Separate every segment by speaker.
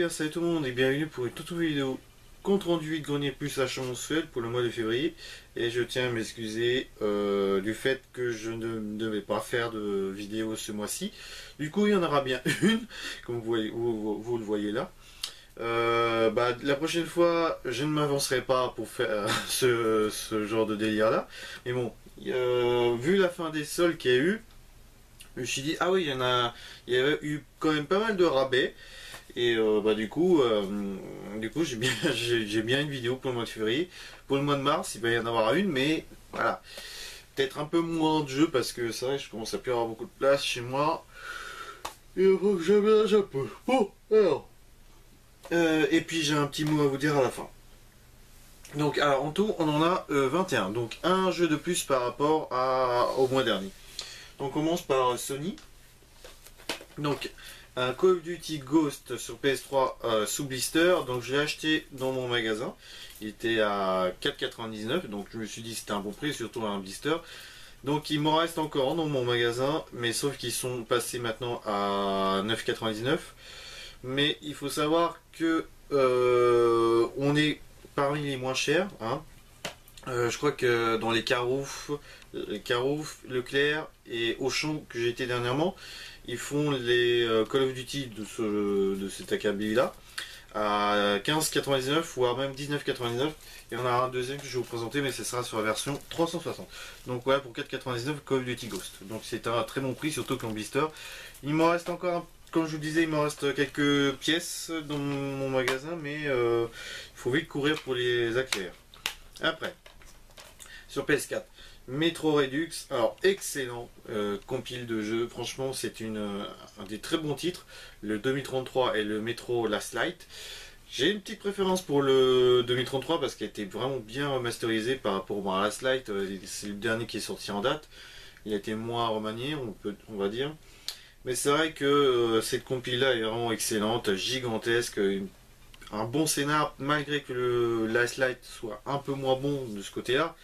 Speaker 1: bien, salut tout le monde et bienvenue pour une toute nouvelle vidéo compte rendu de Grenier Plus à Chamoncevel pour le mois de février. Et je tiens à m'excuser du fait que je ne devais pas faire de vidéo ce mois-ci. Du coup, il y en aura bien une, comme vous le voyez là. La prochaine fois, je ne m'avancerai pas pour faire ce genre de délire là. Mais bon, vu la fin des soldes qu'il y a eu, je me suis dit, ah oui, il y avait eu quand même pas mal de rabais. Et du coup j'ai bien une vidéo pour le mois de février. Pour le mois de mars, il va y en avoir une, mais voilà. Peut-être un peu moins de jeux parce que c'est vrai que je commence à plus avoir beaucoup de place chez moi. Et il faut que j'aménage un peu. Bon, alors. Et puis j'ai un petit mot à vous dire à la fin. Donc alors en tout on en a 21. Donc un jeu de plus par rapport au mois dernier. Donc on commence par Sony. Donc un Call of Duty Ghost sur PS3 sous blister, donc je l'ai acheté dans mon magasin, il était à 4,99 €, donc je me suis dit c'était un bon prix, surtout un blister. Donc il m'en reste encore dans mon magasin, mais sauf qu'ils sont passés maintenant à 9,99 €. Mais il faut savoir que on est parmi les moins chers, hein. Je crois que dans les Carouf, Leclerc et Auchan que j'ai été dernièrement, ils font les Call of Duty de cet acabit là à 15,99 voire même 19,99. Il y en a un deuxième que je vais vous présenter, mais ce sera sur la version 360. Donc voilà, pour 4,99 Call of Duty Ghost. Donc c'est un très bon prix, surtout qu'en blister. Il m'en reste encore, comme je vous disais, il m'en reste quelques pièces dans mon magasin, mais il faut vite courir pour les acquérir. Après, sur PS4, Metro Redux, alors excellent compile de jeux, franchement c'est un des très bons titres, le 2033 et le Metro Last Light. J'ai une petite préférence pour le 2033 parce qu'il a été vraiment bien remasterisé par rapport à Last Light, c'est le dernier qui est sorti en date, il a été moins remanié on va dire. Mais c'est vrai que cette compile là est vraiment excellente, gigantesque, un bon scénar malgré que le Last Light soit un peu moins bon de ce côté là.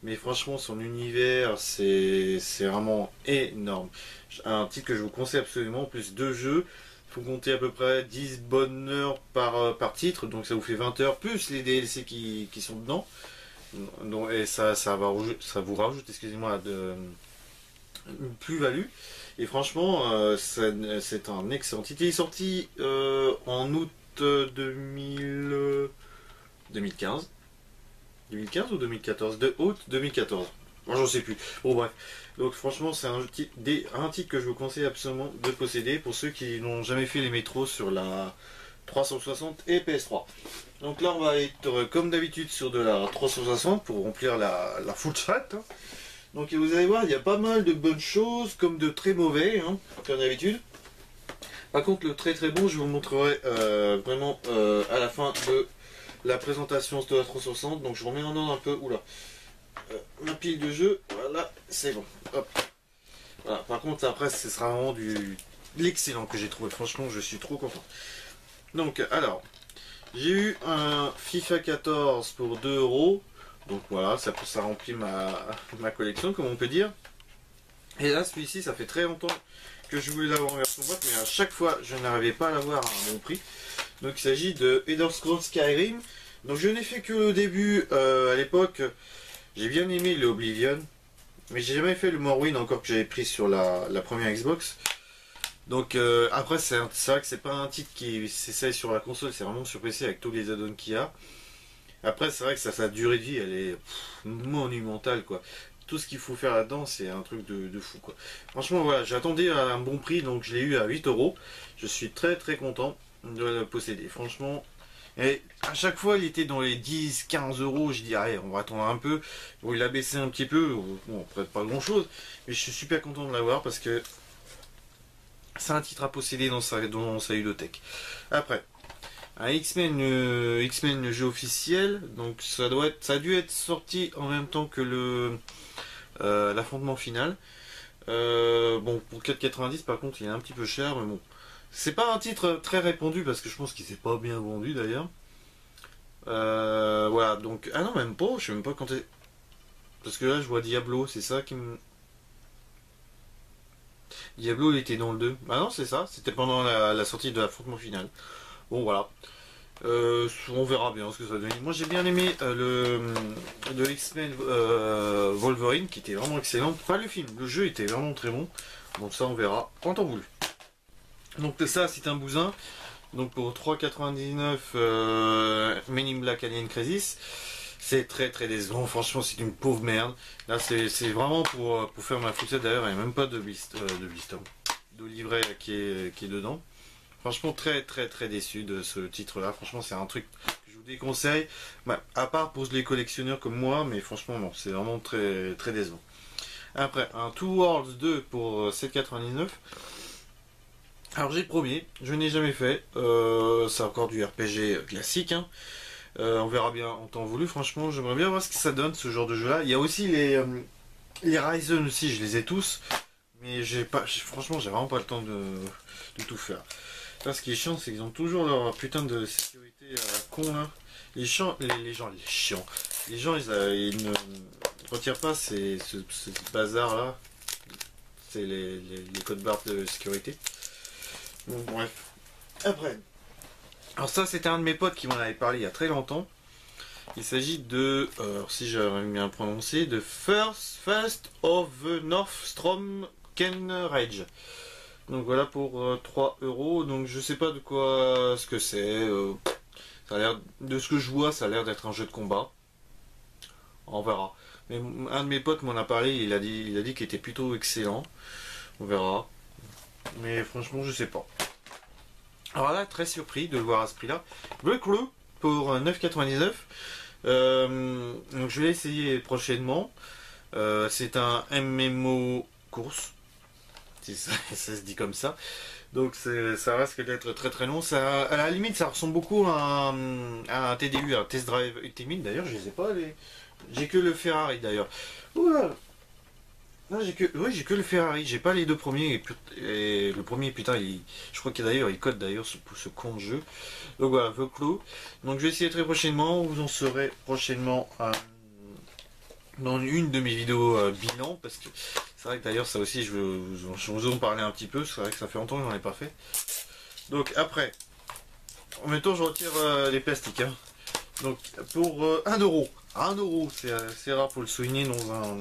Speaker 1: Mais franchement, son univers, c'est vraiment énorme. Un titre que je vous conseille absolument. En plus, 2 jeux. Il faut compter à peu près 10 bonnes heures par titre. Donc ça vous fait 20 heures. Plus les DLC qui sont dedans. Donc, et ça vous rajoute, excusez-moi, une plus-value. Et franchement, c'est un excellent titre. Il est sorti en août 2015. 2015 ou 2014? De août 2014. Moi j'en sais plus. Bon bref. Donc franchement c'est un titre que je vous conseille absolument de posséder pour ceux qui n'ont jamais fait les métros sur la 360 et PS3. Donc là on va être comme d'habitude sur de la 360 pour remplir la full chat. Hein. Donc vous allez voir il y a pas mal de bonnes choses comme de très mauvais, hein, comme d'habitude. Par contre le très très bon je vous montrerai vraiment à la fin de la présentation de la 360, donc je remets en ordre un peu, oula, ma pile de jeux, voilà, c'est bon, hop, voilà, par contre après ce sera vraiment l'excellent que j'ai trouvé, franchement je suis trop content. Donc alors, j'ai eu un FIFA 14 pour 2 €, donc voilà, ça remplit ma collection comme on peut dire, et là celui-ci ça fait très longtemps que je voulais l'avoir en version boîte, mais à chaque fois je n'arrivais pas à l'avoir à un bon prix. Donc il s'agit de Elder Scrolls Skyrim. Donc je n'ai fait que le début à l'époque. J'ai bien aimé le Oblivion. Mais j'ai jamais fait le Morrowind encore que j'avais pris sur la première Xbox. Donc après c'est vrai que c'est pas un titre qui s'essaye sur la console. C'est vraiment sur PC avec tous les add-ons qu'il y a. Après c'est vrai que sa durée de vie elle est monumentale quoi. Tout ce qu'il faut faire là-dedans c'est un truc de fou quoi. Franchement voilà, j'attendais un bon prix donc je l'ai eu à 8 €. Je suis très très content de le posséder, franchement. Et à chaque fois il était dans les 10-15 €. Je dis allez on va attendre un peu. Bon il a baissé un petit peu, bon peut-être pas grand chose, mais je suis super content de l'avoir parce que c'est un titre à posséder dans sa ludothèque. Après un X-Men le jeu officiel, donc ça a dû être sorti en même temps que l'affrontement final. Bon pour 4,90 par contre il est un petit peu cher, mais bon. C'est pas un titre très répandu parce que je pense qu'il s'est pas bien vendu d'ailleurs. Voilà, donc... Ah non, même pas, je sais même pas quand est... Parce que là, je vois Diablo, c'est ça qui me... Diablo, il était dans le 2. Ah non, c'est ça, c'était pendant la sortie de l'affrontement final. Bon voilà. On verra bien ce que ça donne. Moi j'ai bien aimé le X-Men Wolverine qui était vraiment excellent. Pas le film, le jeu était vraiment très bon. Donc ça on verra quand on voulu. Donc ça c'est un bousin. Donc pour 3,99 Men in Black Alien Crisis. C'est très très décevant, franchement c'est une pauvre merde. Là c'est vraiment pour faire ma foussette, d'ailleurs il n'y a même pas de blister, de livret qui est dedans. Franchement très très très déçu de ce titre là, franchement c'est un truc que je vous déconseille, bah, à part pour les collectionneurs comme moi, mais franchement non, c'est vraiment très très décevant. Après un Two Worlds 2 pour 7,99. Alors j'ai le premier, je n'ai jamais fait, c'est encore du RPG classique, hein. On verra bien en temps voulu, franchement j'aimerais bien voir ce que ça donne ce genre de jeu là. Il y a aussi les Ryzen aussi, je les ai tous, mais franchement j'ai vraiment pas le temps de tout faire. Là ce qui est chiant c'est qu'ils ont toujours leur putain de sécurité à la con là. Les gens chiants. Les gens ils ne retirent pas ce bazar là. C'est les codes barres de sécurité. Bon bref. Après. Alors ça c'était un de mes potes qui m'en avait parlé il y a très longtemps. Il s'agit de, si j'avais bien prononcé, de First of the Northstrom Ken Rage. Donc voilà pour 3 euros. Donc je sais pas de quoi ce que c'est. Ça a l'air, de ce que je vois, ça a l'air d'être un jeu de combat. On verra. Mais un de mes potes m'en a parlé. Il a dit qu'il était plutôt excellent. On verra. Mais franchement je sais pas. Alors là, très surpris de le voir à ce prix-là. Le Crew pour 9,99. Donc je vais essayer prochainement. C'est un MMO course. Si ça, ça se dit comme ça. Donc ça risque d'être très très long. Ça, à la limite, ça ressemble beaucoup à un TDU, un Test Drive Ultimate. D'ailleurs, je les ai pas. J'ai que le Ferrari d'ailleurs. Oula. Non, j'ai que le Ferrari, j'ai pas les deux premiers, et le premier putain je crois qu'il d'ailleurs il code d'ailleurs ce con de jeu. Donc voilà, The Claw. Donc je vais essayer très prochainement, vous en saurez prochainement dans une de mes vidéos bilan, parce que c'est vrai que d'ailleurs ça aussi je vous en parler un petit peu, c'est vrai que ça fait longtemps que j'en ai pas fait. Donc après, en même temps je retire les plastiques, hein. Donc pour 1 euro. 1 euro, c'est rare pour le souligner dans un.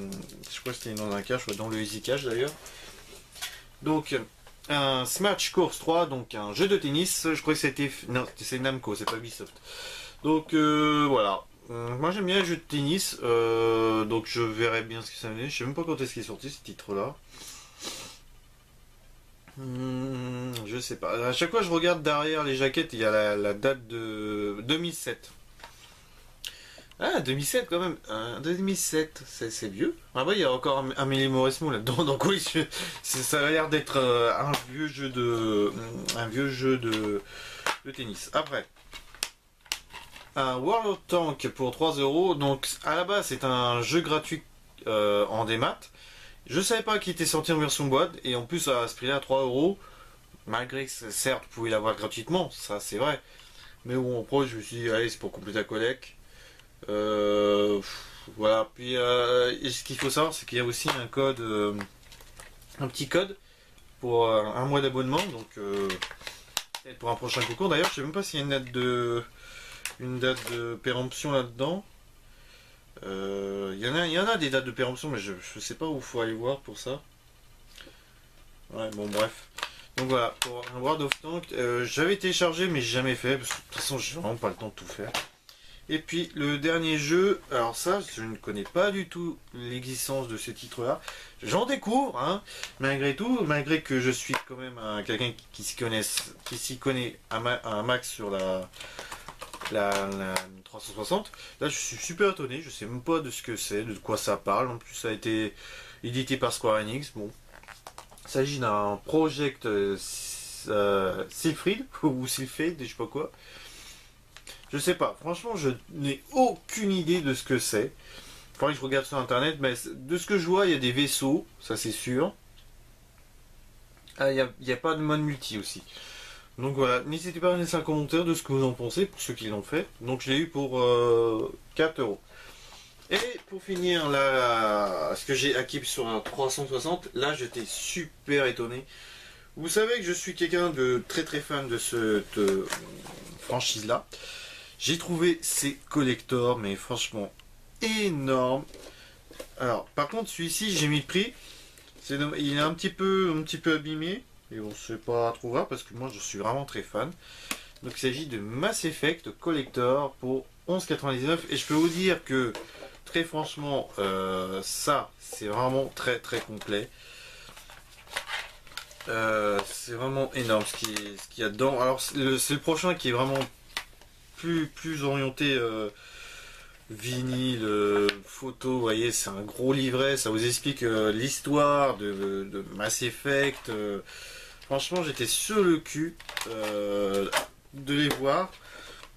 Speaker 1: Je crois que c'était dans un cache, dans le Easy Cash d'ailleurs. Donc un Smash Course 3, donc un jeu de tennis. Je crois que c'était. Non, c'est Namco, c'est pas Ubisoft. Donc voilà. Moi j'aime bien les jeux de tennis. Donc je verrai bien ce que ça donne. Je sais même pas quand est-ce qu'il est sorti ce titre là. Je sais pas. À chaque fois je regarde derrière les jaquettes, il y a la date de 2007. Ah, 2007 quand même. 2007, c'est vieux. Ah bah il y a encore un Amélie Mauresmo là-dedans. Donc oui, ça a l'air d'être un vieux jeu de tennis. Après, un World of Tank pour 3 euros. Donc à la base c'est un jeu gratuit en démat. Je savais pas qu'il était sorti en version boîte, et en plus à ce prix-là à 3 euros. Malgré que certes vous pouvez l'avoir gratuitement, ça c'est vrai. Mais bon, après je me suis dit allez, c'est pour compléter la collecte. Voilà, puis ce qu'il faut savoir c'est qu'il y a aussi un code, un petit code pour un mois d'abonnement, donc peut-être pour un prochain concours. D'ailleurs je sais même pas s'il y a une date de péremption là-dedans. Il y en a des dates de péremption, mais je sais pas où il faut aller voir pour ça. Ouais, bon bref. Donc voilà, pour un World of Tank, j'avais téléchargé mais j'ai jamais fait, parce que de toute façon j'ai vraiment pas le temps de tout faire. Et puis le dernier jeu, alors ça je ne connais pas du tout l'existence de ce titre là, j'en découvre, hein, malgré tout, malgré que je suis quand même quelqu'un qui s'y connaît un max sur la 360. Là je suis super étonné, je sais même pas de ce que c'est, de quoi ça parle. En plus ça a été édité par Square Enix. Bon, il s'agit d'un Project Sylphid ou Sylphid, je sais pas quoi. Je sais pas, franchement je n'ai aucune idée de ce que c'est. Faudrait que je regarde sur internet, mais de ce que je vois il y a des vaisseaux, ça c'est sûr. Ah, il n'y a pas de mode multi aussi. Donc voilà, n'hésitez pas à laisser un commentaire de ce que vous en pensez pour ceux qui l'ont fait. Donc je l'ai eu pour 4 euros. Et pour finir, là, ce que j'ai acquis sur un 360, là j'étais super étonné. Vous savez que je suis quelqu'un de très très fan de cette franchise là. J'ai trouvé ces collectors mais franchement énormes. Alors par contre celui-ci j'ai mis le prix. Il est un petit peu abîmé. Et bon c'est pas trop grave parce que moi je suis vraiment très fan. Donc il s'agit de Mass Effect Collector pour 11,99 et je peux vous dire que très franchement ça c'est vraiment très très complet. C'est vraiment énorme ce qu'il y a dedans. Alors c'est le prochain qui est vraiment plus orienté vinyle, photo, vous voyez, c'est un gros livret, ça vous explique l'histoire de Mass Effect. Franchement, j'étais sur le cul de les voir.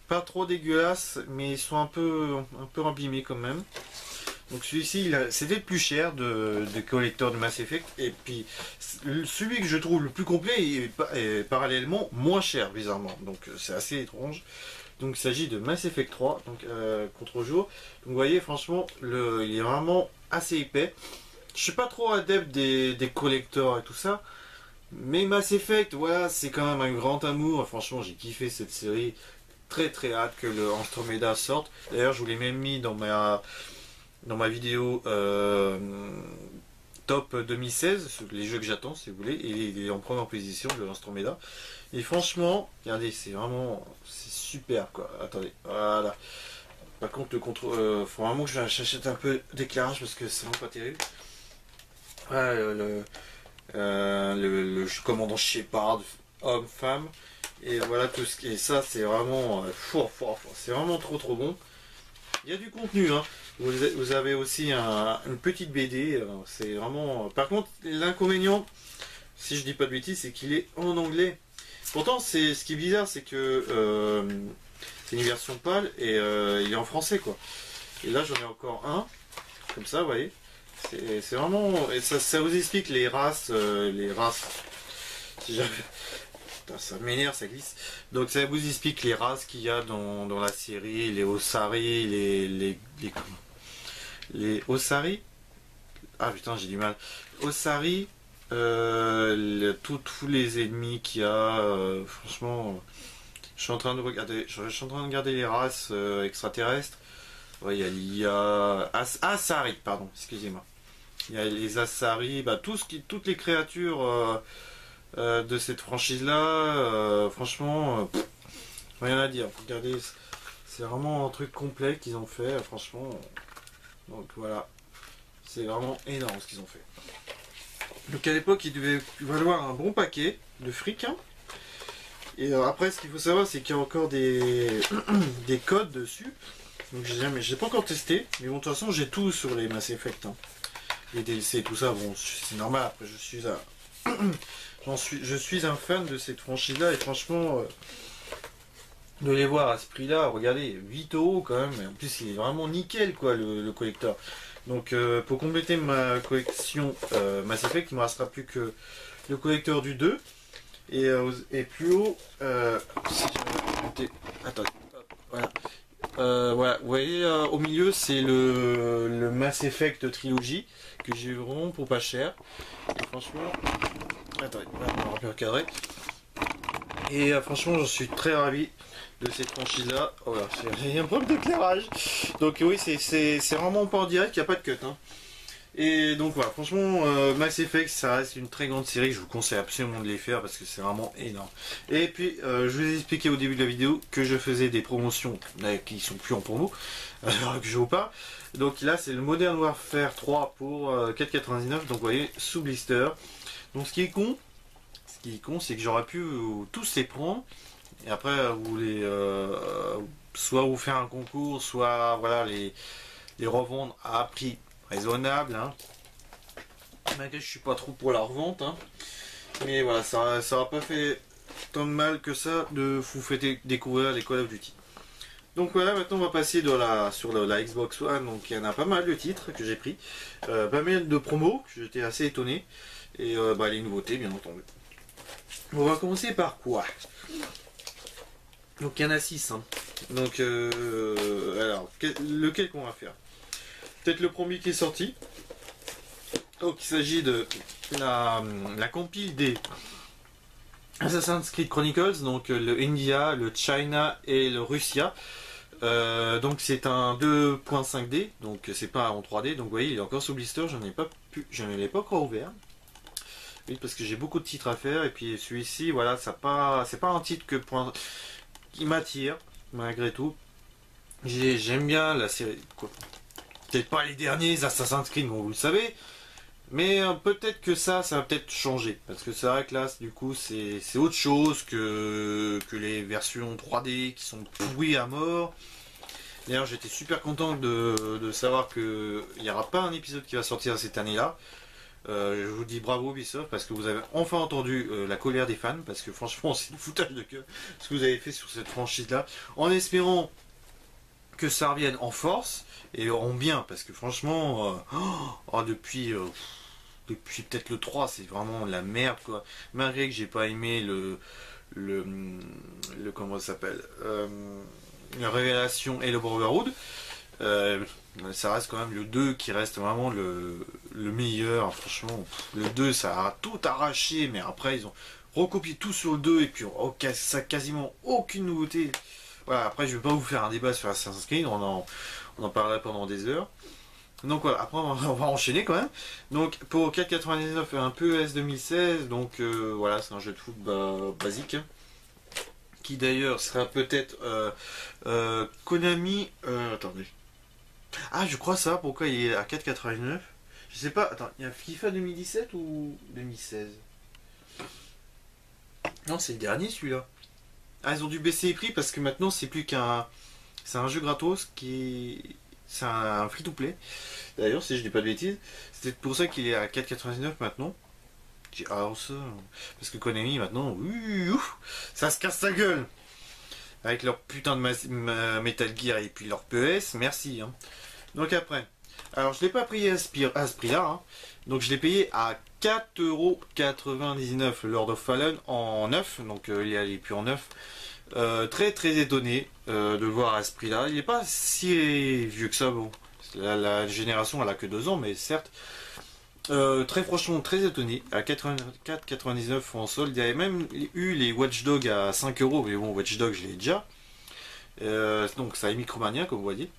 Speaker 1: Pas trop dégueulasses, mais ils sont un peu abîmés quand même. Donc celui-ci, c'était le plus cher des collecteurs de Mass Effect. Et puis, celui que je trouve le plus complet est parallèlement moins cher, bizarrement. Donc c'est assez étrange. Donc il s'agit de Mass Effect 3, donc contre-jour. Donc vous voyez, franchement, il est vraiment assez épais. Je suis pas trop adepte des collecteurs et tout ça. Mais Mass Effect, voilà, c'est quand même un grand amour. Franchement, j'ai kiffé cette série. Très très hâte que le Andromeda sorte. D'ailleurs, je vous l'ai même mis dans ma vidéo top 2016, les jeux que j'attends si vous voulez, et il est en première position de Andromeda. Et franchement, regardez, c'est super quoi. Attendez, voilà. Par contre, faut vraiment que j'achète un peu d'éclairage parce que c'est vraiment pas terrible. Voilà, le commandant Shepard, homme-femme. Et voilà tout ce qui est ça, c'est vraiment c'est vraiment trop bon. Il y a du contenu, hein. Vous avez aussi une petite BD. C'est vraiment. Par contre, l'inconvénient, si je dis pas de bêtises, c'est qu'il est en anglais. Pourtant, ce qui est bizarre, c'est que c'est une version pâle et il est en français, quoi. Et là, j'en ai encore un, comme ça, vous voyez. C'est vraiment. Et ça vous explique les races. Si j'avais. Putain, ça m'énerve, ça glisse. Donc ça vous explique les races qu'il y a dans la série, les Ossari, les Ossari. Ah putain, j'ai du mal. Ossari, tous les ennemis qu'il y a, franchement, je suis en train de regarder les races extraterrestres. Ouais, il y a Asari, pardon, excusez-moi. Il y a les Asari, bah, toutes les créatures de cette franchise-là, franchement, rien à dire. Regardez, c'est vraiment un truc complet qu'ils ont fait, franchement. Donc voilà, c'est vraiment énorme ce qu'ils ont fait. Donc à l'époque, il devait valoir un bon paquet de fric. Hein. Et après, ce qu'il faut savoir, c'est qu'il y a encore des codes dessus. Donc j'ai pas encore testé, mais bon, de toute façon, j'ai tout sur les Mass Effect. Hein. Les DLC et tout ça, bon, c'est normal. Après, je suis un fan de cette franchise-là et franchement, de les voir à ce prix-là, regardez, 8 € quand même. Et en plus, il est vraiment nickel, quoi, le collector. Donc, pour compléter ma collection Mass Effect, il ne me restera plus que le collecteur du 2. Et plus haut, si je attendez, voilà. Voilà, vous voyez au milieu c'est le Mass Effect Trilogy que j'ai eu vraiment pour pas cher. Et franchement, attendez, on va recadrer. Et franchement, j'en suis très ravi de cette franchise là. Oh là, il y a un problème d'éclairage. Donc oui, c'est vraiment pas en direct, il n'y a pas de cut. Hein. Et donc voilà, franchement, Mass Effect, ça reste une très grande série. Je vous conseille absolument de les faire parce que c'est vraiment énorme. Et puis, je vous ai expliqué au début de la vidéo que je faisais des promotions qui sont plus en promo, alors que je vous parle. Donc là, c'est le Modern Warfare 3 pour 4,99. Donc vous voyez, sous blister. Donc ce qui est con, c'est que j'aurais pu tous les prendre. Et après, vous soit vous faire un concours, soit voilà les revendre à prix raisonnable, hein. Malgré que je suis pas trop pour la revente, hein. Mais voilà, ça aura pas fait tant de mal que ça de vous faire découvrir les Call of Duty. Donc voilà, maintenant on va passer sur la Xbox One. Donc il y en a pas mal de titres que j'ai pris, pas mal de promos, j'étais assez étonné, et les nouveautés bien entendu. On va commencer par quoi? Donc il y en a 6, hein. Donc alors lequel qu'on va faire? Peut-être le premier qui est sorti. Donc il s'agit de la compile des Assassin's Creed Chronicles, donc le India, le China et le Russia. Donc c'est un 2.5D, donc c'est pas en 3D, donc vous voyez il est encore sous blister, je ne l'ai pas encore ouvert. Oui, parce que j'ai beaucoup de titres à faire, et puis celui-ci, voilà, c'est pas un titre qui m'attire, malgré tout. J'aime bien la série, quoi. Peut-être pas les derniers Assassin's Creed, bon, vous le savez, mais peut-être que ça va peut-être changer, parce que c'est vrai que là, du coup, c'est autre chose que les versions 3D qui sont pourries à mort. D'ailleurs, j'étais super content de savoir qu'il n'y aura pas un épisode qui va sortir cette année-là. Je vous dis bravo Ubisoft parce que vous avez enfin entendu la colère des fans, parce que franchement c'est du foutage de gueule ce que vous avez fait sur cette franchise là, en espérant que ça revienne en force et en bien, parce que franchement depuis peut-être le 3 c'est vraiment la merde quoi, malgré que j'ai pas aimé le, comment ça s'appelle, la révélation et le Brotherhood. Euh, Ça reste quand même le 2 qui reste vraiment le meilleur. Franchement, le 2 ça a tout arraché, mais après ils ont recopié tout sur le 2 et puis ça a quasiment aucune nouveauté. Voilà, après je vais pas vous faire un débat sur Assassin's Creed, on en parlera pendant des heures. Donc voilà, après on va enchaîner quand même. Donc pour 4,99 un PES 2016, donc voilà, c'est un jeu de foot basique. Qui d'ailleurs sera peut-être Konami. Attendez. Ah, je crois ça. Pourquoi il est à 4,89? Je sais pas. Attends, il y a FIFA 2017 ou 2016? Non, c'est le dernier celui-là. Ah, ils ont dû baisser les prix parce que maintenant c'est plus qu'un. C'est un jeu gratos qui. C'est un free-to-play. D'ailleurs, si je dis pas de bêtises, c'est pour ça qu'il est à 4,99 maintenant. Alors ça. Parce que Konami maintenant. Ouf, ça se casse la gueule! Avec leur putain de Metal Gear et puis leur PES, merci. Hein. Donc après, alors je l'ai pas payé à ce prix-là, hein. Donc je l'ai payé à 4,99€ Lord of Fallen en neuf, donc il est plus en neuf. Très très étonné de le voir à ce prix-là. Il n'est pas si vieux que ça, bon. La génération elle a que 2 ans, mais certes. Très franchement, très étonné. À 84,99€ en solde. Il y avait même eu les Watch Dogs à 5€, mais bon, Watch Dogs je l'ai déjà. Donc ça est Micromania, comme vous voyez.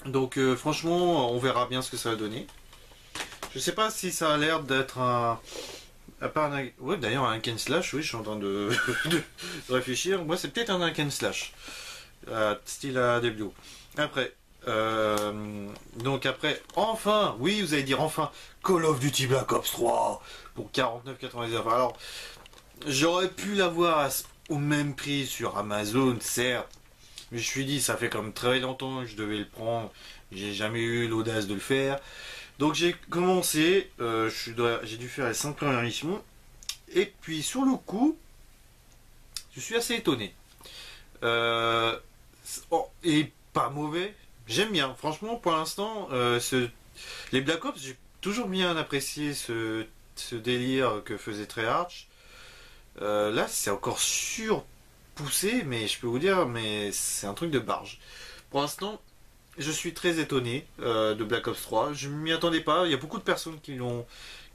Speaker 1: Donc franchement, on verra bien ce que ça va donner. Je sais pas si ça a l'air d'être un. À part un. Ouais, d'ailleurs, un hack and slash, oui, je suis en train de réfléchir. Moi, c'est peut-être un hack and slash. Style à début. Après. Donc après, enfin, oui, vous allez dire enfin, Call of Duty Black Ops 3 pour 49,99. Alors, j'aurais pu l'avoir au même prix sur Amazon, certes, mais je me suis dit, ça fait comme très longtemps que je devais le prendre, j'ai jamais eu l'audace de le faire. Donc j'ai commencé, j'ai dû faire les 5 premières missions, et puis sur le coup, je suis assez étonné. Et pas mauvais. J'aime bien, franchement, pour l'instant, les Black Ops, j'ai toujours bien apprécié ce délire que faisait Treyarch. Là, c'est encore surpoussé, mais je peux vous dire, mais c'est un truc de barge. Pour l'instant, je suis très étonné de Black Ops 3. Je m'y attendais pas. Il y a beaucoup de personnes qui l'ont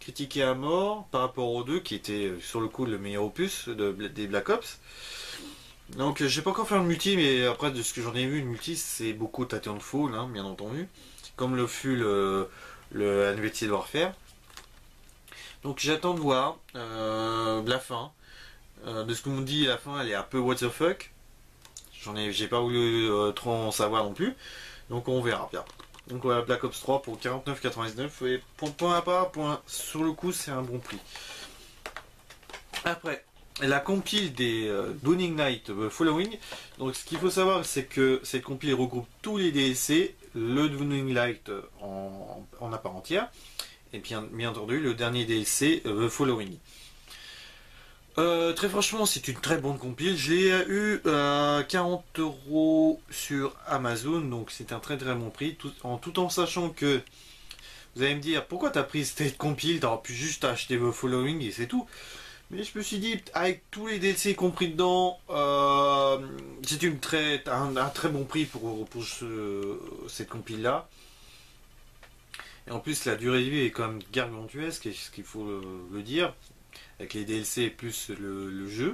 Speaker 1: critiqué à mort par rapport aux deux, qui était sur le coup le meilleur opus des Black Ops. Donc j'ai pas encore fait le multi, mais après de ce que j'en ai vu, le multi c'est beaucoup Titanfall, hein, bien entendu, comme le fut le Unvetted Warfare. Donc j'attends de voir la fin. De ce qu'on me dit, la fin elle est un peu what the fuck. J'ai pas voulu trop en savoir non plus. Donc on verra bien. Donc voilà, Black Ops 3 pour 49,99 et point à part, sur le coup c'est un bon prix. Après, la compile des Dawning Night Following. Donc ce qu'il faut savoir c'est que cette compile regroupe tous les DLC, le Dawning Light en à part entière, et bien entendu le dernier DLC Following. Très franchement c'est une très bonne compile. Je l'ai eu à 40€ sur Amazon, donc c'est un très très bon prix, tout en sachant que vous allez me dire pourquoi t'as pris cette compile, t'aurais pu juste acheter The Following et c'est tout. Mais je me suis dit, avec tous les DLC compris dedans, c'est un très bon prix pour cette compile là. Et en plus, la durée de vie est quand même gargantuesque, ce qu'il faut le dire. avec les DLC plus le jeu,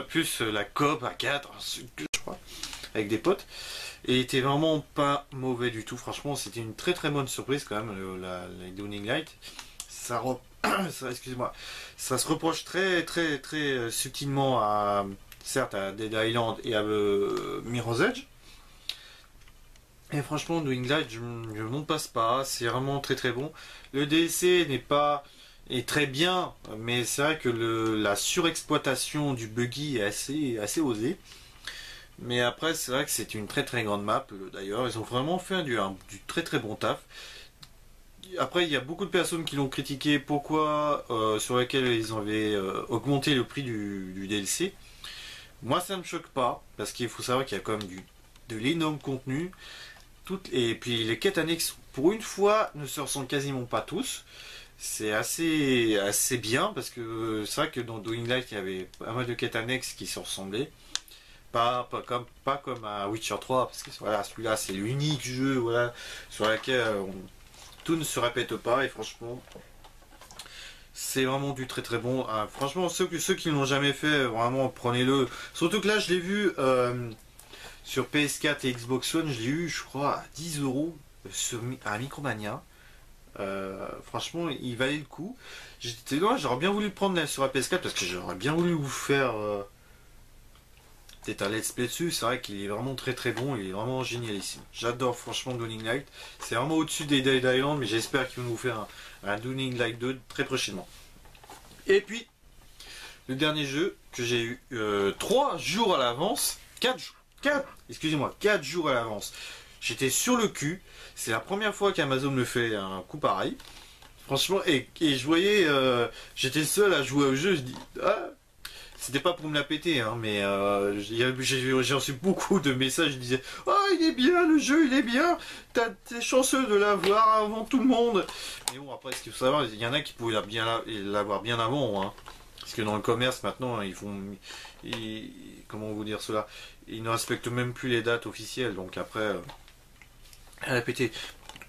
Speaker 1: plus la coop à 4, je crois, avec des potes. Et il était vraiment pas mauvais du tout. Franchement, c'était une très très bonne surprise quand même, la Dying Light. Excusez-moi, ça se reproche très très très subtilement à, certes, à Dead Island et à Mirror's Edge. Et franchement, Dying Light, je m'en passe pas. C'est vraiment très très bon. Le DLC est très bien, mais c'est vrai que la surexploitation du buggy est assez osée. Mais après, c'est vrai que c'est une très très grande map. D'ailleurs, ils ont vraiment fait du très très bon taf. Après, il y a beaucoup de personnes qui l'ont critiqué. Pourquoi sur laquelle ils avaient augmenté le prix du DLC. Moi, ça ne me choque pas parce qu'il faut savoir qu'il y a quand même de l'énorme contenu. Et puis les quêtes annexes, pour une fois, ne se ressemblent quasiment pas tous. C'est assez bien parce que c'est vrai que dans Dying Light, il y avait pas mal de quêtes annexes qui se ressemblaient. Pas comme à Witcher 3, parce que voilà, celui-là c'est l'unique jeu voilà, sur lequel tout ne se répète pas, et franchement c'est vraiment du très très bon. Ah, franchement, ceux qui ne l'ont jamais fait, vraiment prenez-le. Surtout que là je l'ai vu sur PS4 et Xbox One, je l'ai eu je crois à 10 euros à Micromania. Franchement il valait le coup. J'aurais bien voulu le prendre là, sur la PS4 parce que j'aurais bien voulu vous faire c'est un let's play dessus. C'est vrai qu'il est vraiment très très bon, il est vraiment génialissime. J'adore franchement Dying Light. C'est vraiment au-dessus des Dead Island, mais j'espère qu'ils vont nous faire un Dying Light 2 très prochainement. Et puis, le dernier jeu que j'ai eu 3 jours à l'avance, 4 jours à l'avance. J'étais sur le cul. C'est la première fois qu'Amazon me fait un coup pareil. Franchement, et je voyais, j'étais seul à jouer au jeu, je dis, ah, c'était pas pour me la péter, hein, mais j'ai reçu beaucoup de messages qui disaient oh, il est bien, le jeu, il est bien, t'es chanceux de l'avoir avant tout le monde. Mais bon, après, ce qu'il faut savoir, il y en a qui pouvaient l'avoir bien avant, hein. Parce que dans le commerce, maintenant, comment vous dire cela, ils ne respectent même plus les dates officielles, donc après, elle a pété.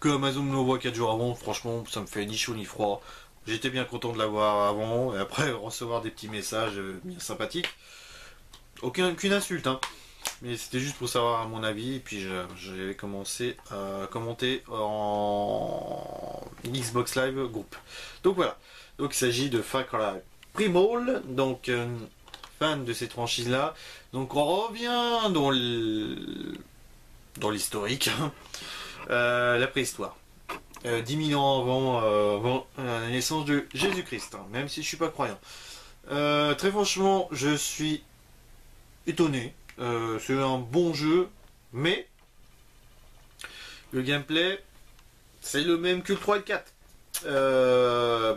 Speaker 1: Que Amazon me l'envoie 4 jours avant, franchement, ça me fait ni chaud ni froid. J'étais bien content de l'avoir avant, et après recevoir des petits messages bien sympathiques. Aucune insulte, hein. Mais c'était juste pour savoir mon avis, et puis j'avais commencé à commenter en Xbox Live groupe. Donc voilà, donc il s'agit de Far Cry Primal, donc fan de cette franchise-là. Donc on revient dans l'historique, hein. La préhistoire. 10 000 ans avant la naissance de Jésus-Christ, hein, même si je suis pas croyant. Très franchement, je suis étonné. C'est un bon jeu, mais le gameplay, c'est le même que le 3 et le 4.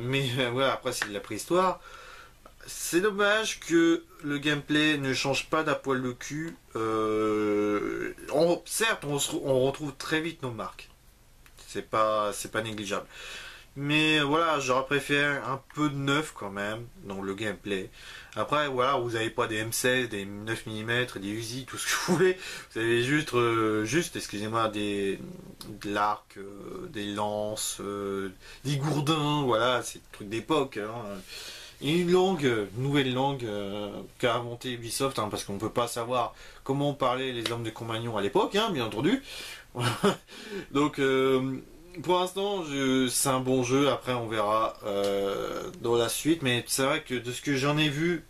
Speaker 1: Mais voilà, après c'est de la préhistoire. C'est dommage que le gameplay ne change pas d'un poil le cul. Certes, on retrouve très vite nos marques. C'est pas négligeable. Mais voilà, j'aurais préféré un peu de neuf quand même dans le gameplay. Après, voilà, vous n'avez pas des M16, des 9 mm, des Uzi, tout ce que vous voulez. Vous avez juste excusez-moi, de l'arc, des lances, des gourdins, voilà, c'est des trucs d'époque, hein. Et une nouvelle langue qu'a inventée Ubisoft, hein, parce qu'on ne peut pas savoir comment parlaient les hommes de Cro-Magnon à l'époque, hein, bien entendu. Donc pour l'instant c'est un bon jeu, après on verra dans la suite, mais c'est vrai que de ce que j'en ai vu,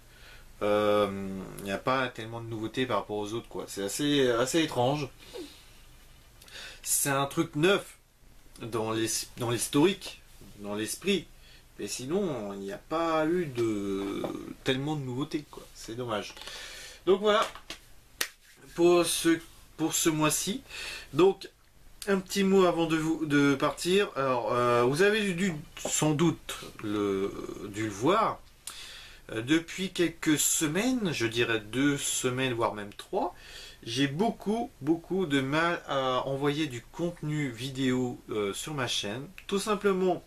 Speaker 1: il n'y a pas tellement de nouveautés par rapport aux autres, quoi. C'est assez étrange. C'est un truc neuf dans l'historique, dans l'esprit, mais sinon il n'y a pas eu tellement de nouveautés, quoi. C'est dommage. Donc voilà pour ce mois-ci. Donc un petit mot avant de partir. Alors vous avez sans doute dû le voir depuis quelques semaines, je dirais 2 semaines voire même 3. J'ai beaucoup de mal à envoyer du contenu vidéo sur ma chaîne, tout simplement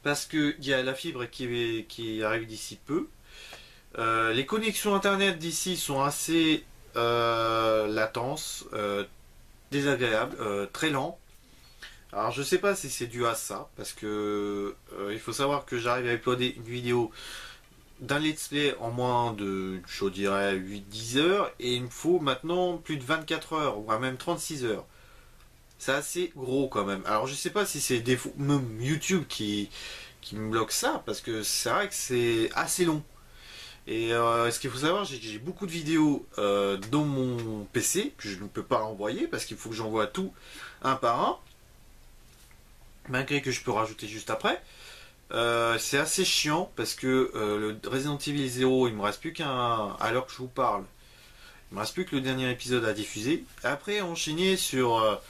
Speaker 1: parce que il y a la fibre qui arrive d'ici peu. Les connexions internet d'ici sont assez latence, désagréable, très lent. Alors je sais pas si c'est dû à ça, parce que il faut savoir que j'arrive à uploader une vidéo d'un let's play en moins de, je dirais, 8-10 heures, et il me faut maintenant plus de 24 heures, voire même 36 heures. C'est assez gros quand même. Alors je sais pas si c'est défaut, même YouTube qui me bloque ça, parce que c'est vrai que c'est assez long. Et ce qu'il faut savoir, j'ai beaucoup de vidéos dans mon PC que je ne peux pas envoyer parce qu'il faut que j'envoie tout un par un, malgré que je peux rajouter juste après. C'est assez chiant parce que le Resident Evil 0, il me reste plus qu'un à l'heure que je vous parle. Il me reste plus que le dernier épisode à diffuser. Après, enchaîner sur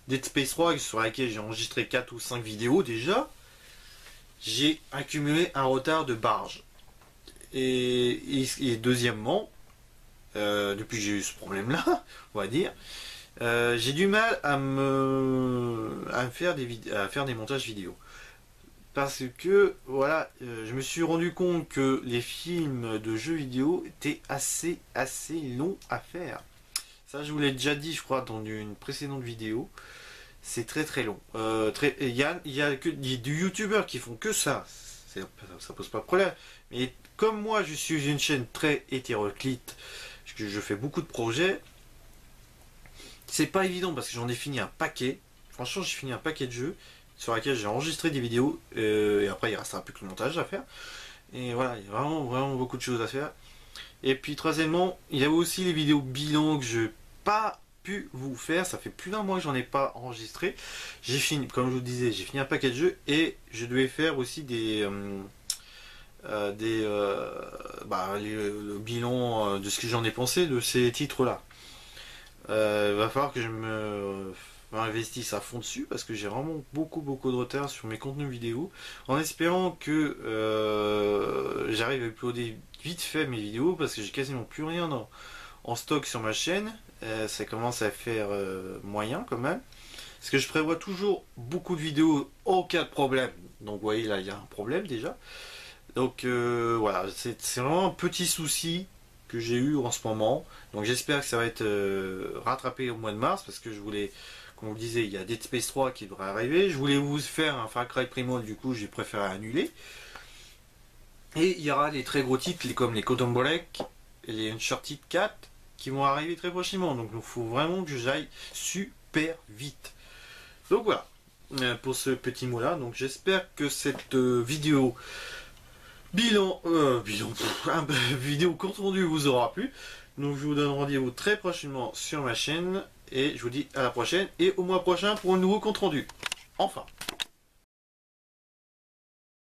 Speaker 1: Dead Space 3 sur laquelle j'ai enregistré 4 ou 5 vidéos déjà. J'ai accumulé un retard de barge. Et deuxièmement, depuis que j'ai eu ce problème-là, on va dire, j'ai du mal à me faire à faire des montages vidéo. Parce que, voilà, je me suis rendu compte que les films de jeux vidéo étaient assez longs à faire. Ça, je vous l'ai déjà dit, je crois, dans une précédente vidéo. C'est très long. Il y a que des youtubeurs qui font que ça. Ça pose pas de problème. Mais comme moi, je suis une chaîne très hétéroclite, que je fais beaucoup de projets, c'est pas évident parce que j'en ai fini un paquet. Franchement, j'ai fini un paquet de jeux sur lesquels j'ai enregistré des vidéos et après il restera plus que le montage à faire. Et voilà, il y a vraiment beaucoup de choses à faire. Et puis troisièmement, il y a aussi les vidéos bilan que je n'ai pas pu vous faire. Ça fait plus d'un mois que j'en ai pas enregistré. J'ai fini, comme je vous disais, j'ai fini un paquet de jeux et je devais faire aussi le bilan de ce que j'en ai pensé de ces titres-là. Va falloir que je m'investisse à fond dessus parce que j'ai vraiment beaucoup de retard sur mes contenus vidéo, en espérant que j'arrive à uploader vite fait mes vidéos parce que j'ai quasiment plus rien en stock sur ma chaîne. Ça commence à faire moyen quand même, parce que je prévois toujours beaucoup de vidéos en cas de problème. Donc vous voyez, là il y a un problème déjà. Donc voilà, c'est vraiment un petit souci que j'ai eu en ce moment. Donc j'espère que ça va être rattrapé au mois de mars, parce que je voulais, comme vous le disiez, il y a Dead Space 3 qui devrait arriver. Je voulais vous faire un Far Cry Primal, du coup j'ai préféré annuler. Et il y aura des très gros titres comme les Quantum Break et les Uncharted 4 qui vont arriver très prochainement. Donc il faut vraiment que j'aille super vite. Donc voilà, pour ce petit mot là. Donc j'espère que cette vidéo vidéo compte rendu vous aura plu. Donc je vous donne rendez-vous très prochainement sur ma chaîne et je vous dis à la prochaine et au mois prochain pour un nouveau compte rendu. Enfin.